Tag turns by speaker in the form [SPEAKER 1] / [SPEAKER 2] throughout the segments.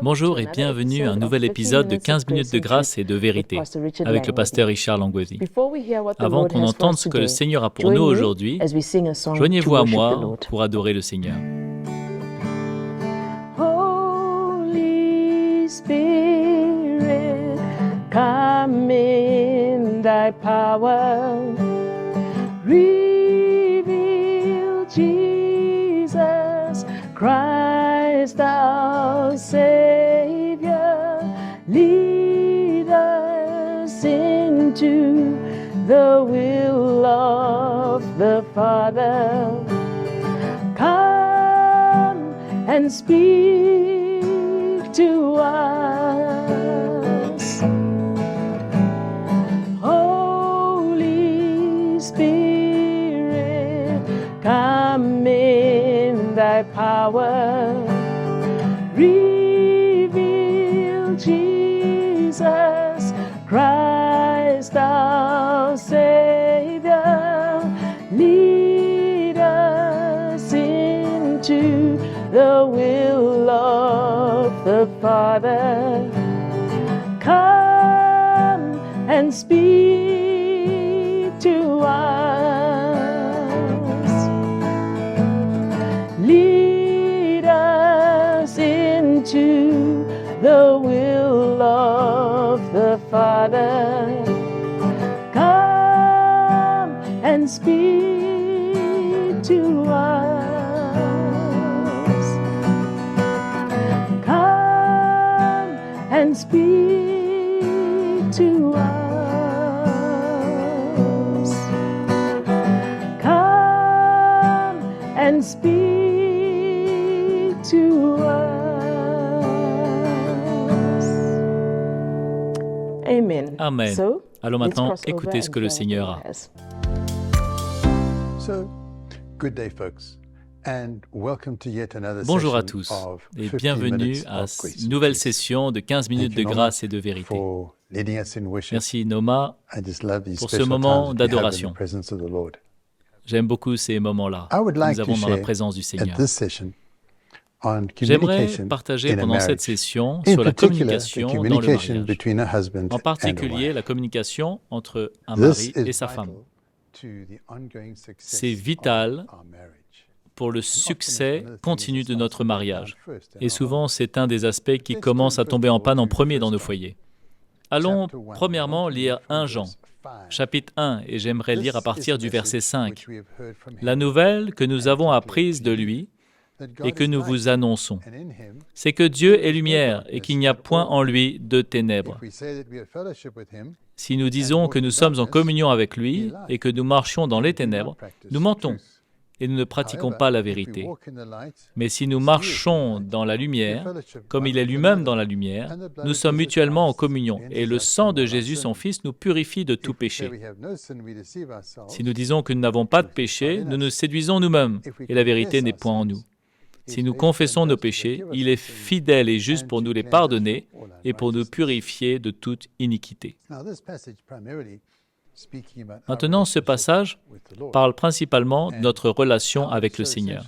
[SPEAKER 1] Bonjour et bienvenue à un nouvel épisode de 15 minutes de grâce et de vérité avec le pasteur Richard Langworthy. Avant qu'on entende ce que le Seigneur a pour nous aujourd'hui, joignez-vous à moi pour adorer le Seigneur.
[SPEAKER 2] Holy Spirit, come in thy power, reveal Jesus Christ our Savior, lead us into the will of the Father. Come and speak to us. Holy Spirit, come in thy power, reveal Jesus Christ our Savior, lead us into the will of the Father. Come and speak to us. Lead us into the will of the Father. Come and speak to us. Come and speak to us. Come and speak to us. Amen.
[SPEAKER 1] Amen. Allons maintenant écouter ce que le Seigneur a. Bonjour à tous et bienvenue à une nouvelle session de 15 minutes de grâce et de vérité. Merci Noma pour ce moment d'adoration. J'aime beaucoup ces moments-là que nous avons dans la présence du Seigneur. J'aimerais partager pendant cette session sur la communication dans le mariage, en particulier la communication entre un mari et sa femme. C'est vital pour le succès continu de notre mariage. Et souvent, c'est un des aspects qui commence à tomber en panne en premier dans nos foyers. Allons premièrement lire 1 Jean, chapitre 1, et j'aimerais lire à partir du verset 5. La nouvelle que nous avons apprise de lui et que nous vous annonçons, c'est que Dieu est lumière et qu'il n'y a point en lui de ténèbres. Si nous disons que nous sommes en communion avec lui et que nous marchions dans les ténèbres, nous mentons et nous ne pratiquons pas la vérité. Mais si nous marchons dans la lumière, comme il est lui-même dans la lumière, nous sommes mutuellement en communion et le sang de Jésus, son Fils, nous purifie de tout péché. Si nous disons que nous n'avons pas de péché, nous nous séduisons nous-mêmes et la vérité n'est point en nous. Si nous confessons nos péchés, il est fidèle et juste pour nous les pardonner et pour nous purifier de toute iniquité. Maintenant, ce passage parle principalement de notre relation avec le Seigneur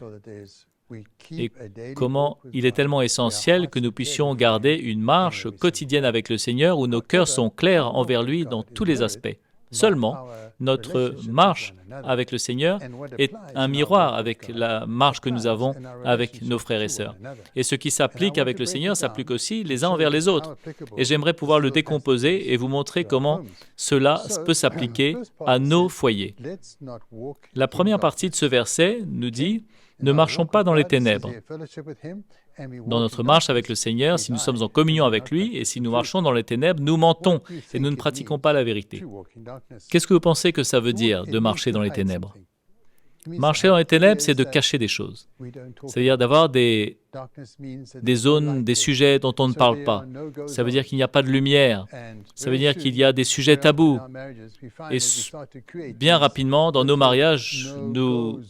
[SPEAKER 1] et comment il est tellement essentiel que nous puissions garder une marche quotidienne avec le Seigneur où nos cœurs sont clairs envers lui dans tous les aspects. Seulement, notre marche avec le Seigneur est un miroir avec la marche que nous avons avec nos frères et sœurs. Et ce qui s'applique avec le Seigneur s'applique aussi les uns envers les autres. Et j'aimerais pouvoir le décomposer et vous montrer comment cela peut s'appliquer à nos foyers. La première partie de ce verset nous dit « Ne marchons pas dans les ténèbres ». Dans notre marche avec le Seigneur, si nous sommes en communion avec lui et si nous marchons dans les ténèbres, nous mentons et nous ne pratiquons pas la vérité. Qu'est-ce que vous pensez que ça veut dire de marcher dans les ténèbres? Marcher dans les ténèbres, c'est de cacher des choses. C'est-à-dire d'avoir des zones, des sujets dont on ne parle pas. Ça veut dire qu'il n'y a pas de lumière. Ça veut dire qu'il y a des sujets tabous. Et bien rapidement, dans nos mariages, nous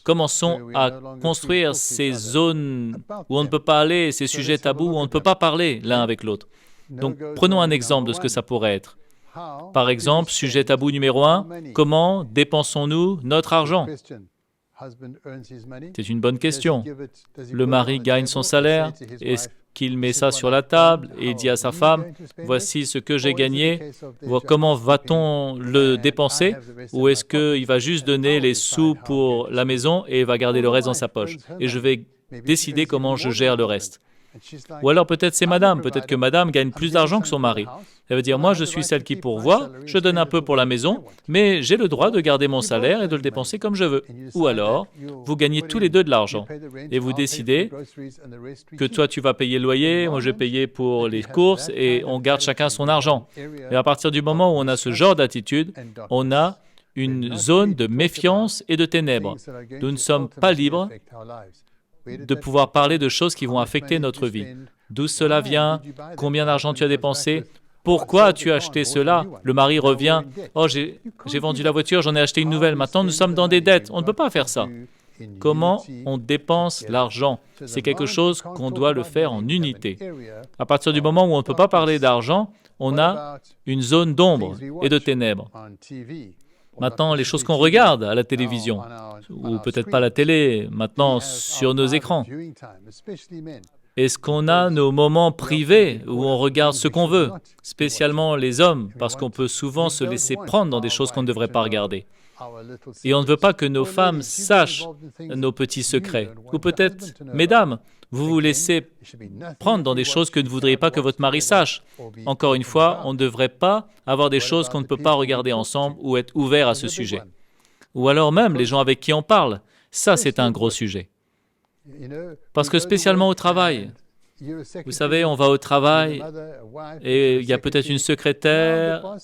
[SPEAKER 1] commençons à construire ces zones où on ne peut pas aller, ces sujets tabous où on ne peut pas parler l'un avec l'autre. Donc, prenons un exemple de ce que ça pourrait être. Par exemple, sujet tabou numéro 1, comment dépensons-nous notre argent? C'est une bonne question. Le mari gagne son salaire. Est-ce qu'il met ça sur la table et il dit à sa femme, « Voici ce que j'ai gagné, comment va-t-on le dépenser ?» Ou est-ce qu'il va juste donner les sous pour la maison et va garder le reste dans sa poche? Et je vais décider comment je gère le reste. Ou alors peut-être c'est madame, peut-être que madame gagne plus d'argent que son mari. Elle va dire, moi je suis celle qui pourvoit, je donne un peu pour la maison, mais j'ai le droit de garder mon salaire et de le dépenser comme je veux. Ou alors, vous gagnez tous les deux de l'argent et vous décidez que toi tu vas payer le loyer, moi je vais payer pour les courses et on garde chacun son argent. Et à partir du moment où on a ce genre d'attitude, on a une zone de méfiance et de ténèbres. Nous ne sommes pas libres de pouvoir parler de choses qui vont affecter notre vie. D'où cela vient? Combien d'argent tu as dépensé? Pourquoi as-tu acheté cela? Le mari revient. Oh, j'ai vendu la voiture, j'en ai acheté une nouvelle. Maintenant, nous sommes dans des dettes. On ne peut pas faire ça. Comment on dépense l'argent? C'est quelque chose qu'on doit le faire en unité. À partir du moment où on ne peut pas parler d'argent, on a une zone d'ombre et de ténèbres. Maintenant, les choses qu'on regarde à la télévision, ou peut-être pas la télé, maintenant sur nos écrans. Est-ce qu'on a nos moments privés où on regarde ce qu'on veut, spécialement les hommes, parce qu'on peut souvent se laisser prendre dans des choses qu'on ne devrait pas regarder. Et on ne veut pas que nos femmes sachent nos petits secrets. Ou peut-être, mesdames, vous vous laissez prendre dans des choses que ne voudriez pas que votre mari sache. Encore une fois, on ne devrait pas avoir des choses qu'on ne peut pas regarder ensemble ou être ouvert à ce sujet. Ou alors même les gens avec qui on parle. Ça, c'est un gros sujet. Parce que spécialement au travail, vous savez, on va au travail et il y a peut-être une secrétaire,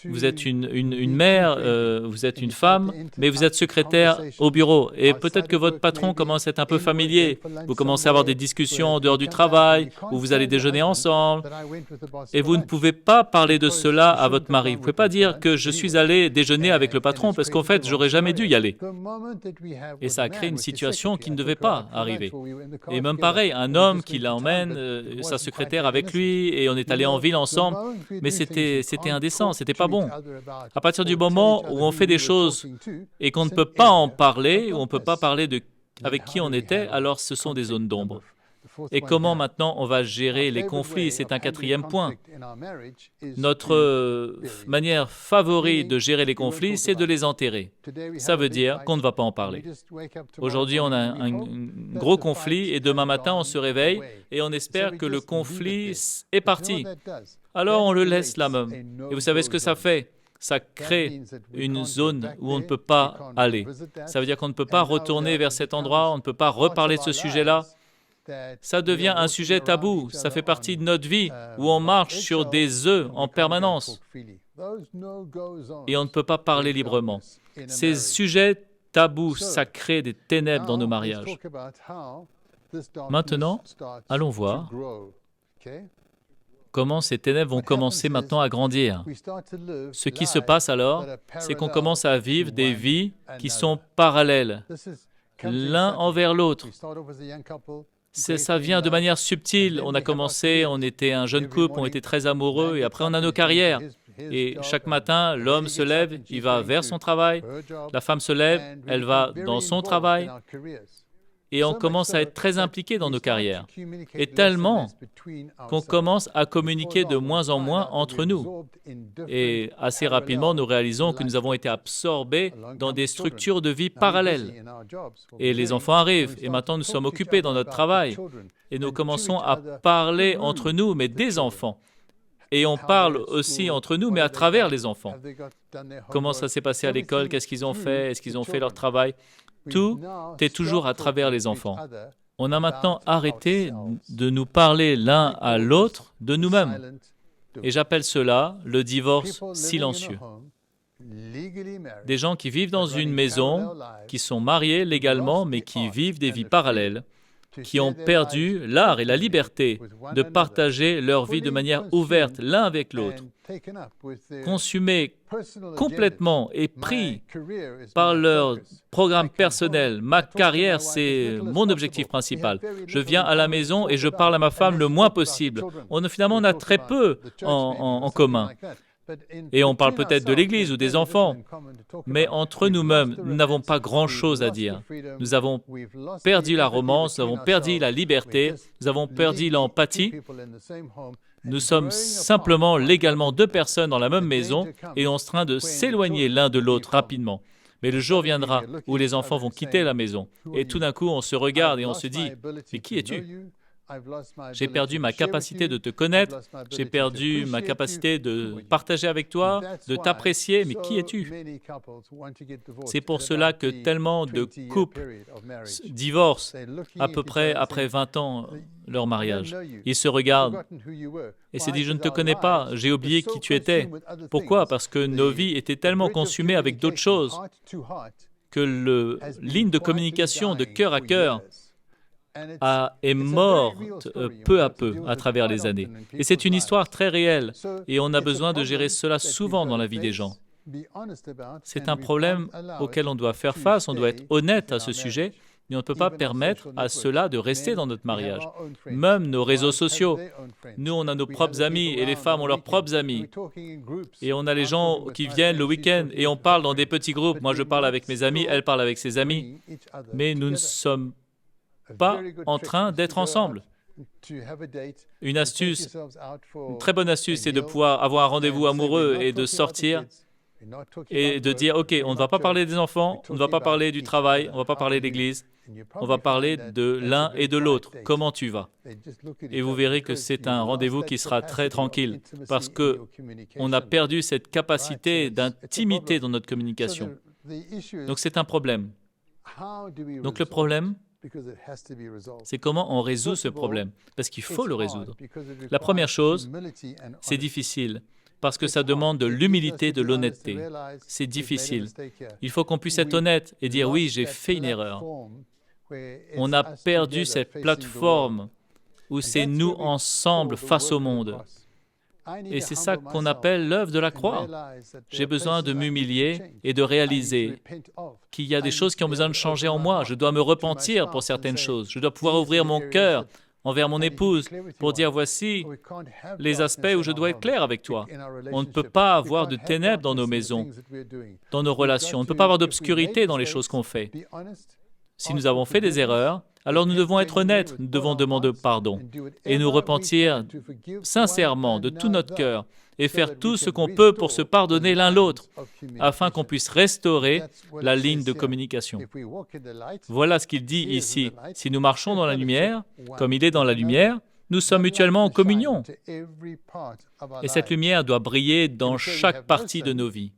[SPEAKER 1] vous êtes une mère, vous êtes une femme, mais vous êtes secrétaire au bureau. Et peut-être que votre patron commence à être un peu familier. Vous commencez à avoir des discussions en dehors du travail, où vous allez déjeuner ensemble. Et vous ne pouvez pas parler de cela à votre mari. Vous ne pouvez pas dire que je suis allé déjeuner avec le patron parce qu'en fait, j'aurais jamais dû y aller. Et ça a créé une situation qui ne devait pas arriver. Et même pareil, un homme qui l'emmène sa secrétaire avec lui et on est allé en ville ensemble, mais c'était indécent, c'était pas bon. À partir du moment où on fait des choses et qu'on ne peut pas en parler, ou on ne peut pas parler avec qui on était, alors ce sont des zones d'ombre. Et comment maintenant on va gérer les conflits? C'est un quatrième point. Notre manière favorite de gérer les conflits, c'est de les enterrer. Ça veut dire qu'on ne va pas en parler. Aujourd'hui, on a un gros conflit et demain matin, on se réveille et on espère que le conflit est parti. Alors, on le laisse là même. Et vous savez ce que ça fait? Ça crée une zone où on ne peut pas aller. Ça veut dire qu'on ne peut pas retourner vers cet endroit, on ne peut pas reparler de ce sujet-là. Ça devient un sujet tabou, ça fait partie de notre vie où on marche sur des œufs en permanence et on ne peut pas parler librement. Ces sujets tabous, ça crée des ténèbres dans nos mariages. Maintenant, allons voir comment ces ténèbres vont commencer maintenant à grandir. Ce qui se passe alors, c'est qu'on commence à vivre des vies qui sont parallèles, l'un envers l'autre. Ça vient de manière subtile. On a commencé, on était un jeune couple, on était très amoureux, et après on a nos carrières. Et chaque matin, l'homme se lève, il va vers son travail, la femme se lève, elle va dans son travail, et on commence à être très impliqués dans nos carrières. Et tellement qu'on commence à communiquer de moins en moins entre nous. Et assez rapidement, nous réalisons que nous avons été absorbés dans des structures de vie parallèles. Et les enfants arrivent, et maintenant nous sommes occupés dans notre travail. Et nous commençons à parler entre nous, mais des enfants. Et on parle aussi entre nous, mais à travers les enfants. Comment ça s'est passé à l'école? Qu'est-ce qu'ils ont fait? Est-ce qu'ils ont fait leur travail? Tout est toujours à travers les enfants. On a maintenant arrêté de nous parler l'un à l'autre de nous-mêmes. Et j'appelle cela le divorce silencieux. Des gens qui vivent dans une maison, qui sont mariés légalement, mais qui vivent des vies parallèles, qui ont perdu l'art et la liberté de partager leur vie de manière ouverte l'un avec l'autre, consumés complètement et pris par leur programme personnel. Ma carrière, c'est mon objectif principal. Je viens à la maison et je parle à ma femme le moins possible. Finalement, on a très peu en commun. Et on parle peut-être de l'Église ou des enfants, mais entre nous-mêmes, nous n'avons pas grand-chose à dire. Nous avons perdu la romance, nous avons perdu la liberté, nous avons perdu l'empathie. Nous sommes simplement légalement deux personnes dans la même maison et on est en train de s'éloigner l'un de l'autre rapidement. Mais le jour viendra où les enfants vont quitter la maison et tout d'un coup on se regarde et on se dit « Mais qui es-tu ? J'ai perdu ma capacité de te connaître, j'ai perdu ma capacité de partager avec toi, de t'apprécier, mais qui es-tu » C'est pour cela que tellement de couples divorcent à peu près après 20 ans leur mariage. Ils se regardent et se disent « Je ne te connais pas, j'ai oublié qui tu étais ». Pourquoi ? Parce que nos vies étaient tellement consumées avec d'autres choses que la ligne de communication de cœur à cœur est morte peu à peu à travers les années. Et c'est une histoire très réelle et on a besoin de gérer cela souvent dans la vie des gens. C'est un problème auquel on doit faire face, on doit être honnête à ce sujet, mais on ne peut pas permettre à cela de rester dans notre mariage. Même nos réseaux sociaux, nous on a nos propres amis et les femmes ont leurs propres amis. Et on a les gens qui viennent le week-end et on parle dans des petits groupes. Moi je parle avec mes amis, elle parle avec ses amis, mais nous ne sommes pas en train d'être ensemble. Une astuce, une très bonne astuce, c'est de pouvoir avoir un rendez-vous amoureux et de sortir et de dire « Ok, on ne va pas parler des enfants, on ne va pas parler du travail, on ne va pas parler d'église, on va parler de l'un et de l'autre. Comment tu vas ?» Et vous verrez que c'est un rendez-vous qui sera très tranquille parce qu'on a perdu cette capacité d'intimité dans notre communication. Donc c'est un problème. Donc le problème, c'est comment on résout ce problème, parce qu'il faut le résoudre. La première chose, c'est difficile, parce que ça demande de l'humilité, de l'honnêteté. C'est difficile. Il faut qu'on puisse être honnête et dire « Oui, j'ai fait une erreur ». On a perdu cette plateforme où c'est nous ensemble face au monde. Et c'est ça qu'on appelle l'œuvre de la croix. J'ai besoin de m'humilier et de réaliser qu'il y a des choses qui ont besoin de changer en moi. Je dois me repentir pour certaines choses. Je dois pouvoir ouvrir mon cœur envers mon épouse pour dire « Voici les aspects où je dois être clair avec toi ». On ne peut pas avoir de ténèbres dans nos maisons, dans nos relations. On ne peut pas avoir d'obscurité dans les choses qu'on fait. Si nous avons fait des erreurs, alors nous devons être honnêtes, nous devons demander pardon et nous repentir sincèrement de tout notre cœur et faire tout ce qu'on peut pour se pardonner l'un l'autre afin qu'on puisse restaurer la ligne de communication. Voilà ce qu'il dit ici. Si nous marchons dans la lumière, comme il est dans la lumière, nous sommes mutuellement en communion. Et cette lumière doit briller dans chaque partie de nos vies.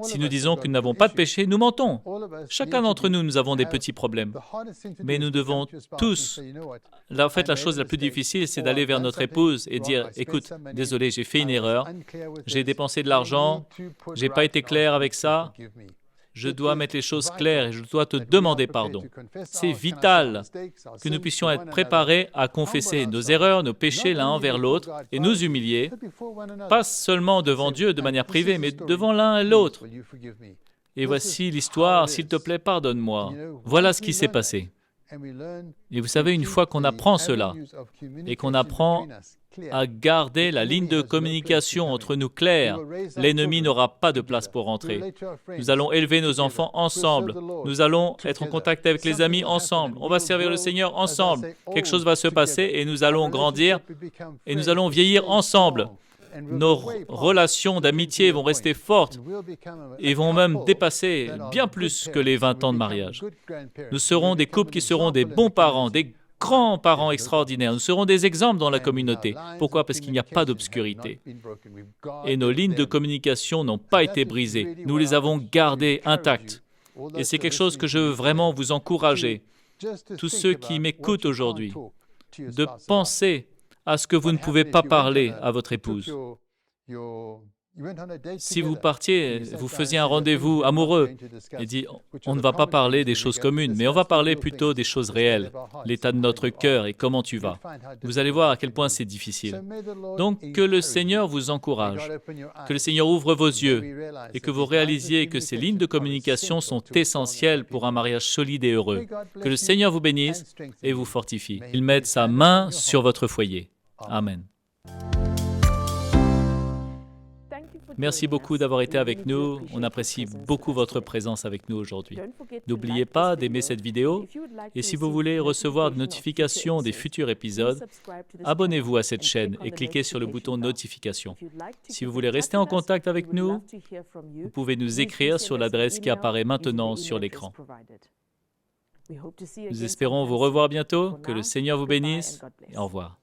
[SPEAKER 1] Si nous disons que nous n'avons pas de péché, nous mentons. Chacun d'entre nous, nous avons des petits problèmes. Mais nous devons tous... En fait, la chose la plus difficile, c'est d'aller vers notre épouse et dire « Écoute, désolé, j'ai fait une erreur, j'ai dépensé de l'argent, je n'ai pas été clair avec ça, je dois mettre les choses claires et je dois te demander pardon. » C'est vital que nous puissions être préparés à confesser nos erreurs, nos péchés l'un envers l'autre et nous humilier, pas seulement devant Dieu de manière privée, mais devant l'un et l'autre. Et voici l'histoire, s'il te plaît, pardonne-moi. Voilà ce qui s'est passé. Et vous savez, une fois qu'on apprend cela et qu'on apprend à garder la ligne de communication entre nous claire, l'ennemi n'aura pas de place pour rentrer. Nous allons élever nos enfants ensemble. Nous allons être en contact avec les amis ensemble. On va servir le Seigneur ensemble. Quelque chose va se passer et nous allons grandir et nous allons vieillir ensemble. Nos relations d'amitié vont rester fortes et vont même dépasser bien plus que les 20 ans de mariage. Nous serons des couples qui seront des bons parents, des grands-parents extraordinaires. Nous serons des exemples dans la communauté. Pourquoi ? Parce qu'il n'y a pas d'obscurité. Et nos lignes de communication n'ont pas été brisées. Nous les avons gardées intactes. Et c'est quelque chose que je veux vraiment vous encourager, tous ceux qui m'écoutent aujourd'hui, de penser à ce que vous ne pouvez pas parler à votre épouse. Si vous partiez, vous faisiez un rendez-vous amoureux et dit on ne va pas parler des choses communes, mais on va parler plutôt des choses réelles, l'état de notre cœur et comment tu vas. Vous allez voir à quel point c'est difficile. Donc, que le Seigneur vous encourage, que le Seigneur ouvre vos yeux et que vous réalisiez que ces lignes de communication sont essentielles pour un mariage solide et heureux. Que le Seigneur vous bénisse et vous fortifie. Il mette sa main sur votre foyer. Amen. Merci beaucoup d'avoir été avec nous. On apprécie beaucoup votre présence avec nous aujourd'hui. N'oubliez pas d'aimer cette vidéo et si vous voulez recevoir des notifications des futurs épisodes, abonnez-vous à cette chaîne et cliquez sur le bouton notification. Si vous voulez rester en contact avec nous, vous pouvez nous écrire sur l'adresse qui apparaît maintenant sur l'écran. Nous espérons vous revoir bientôt. Que le Seigneur vous bénisse et au revoir.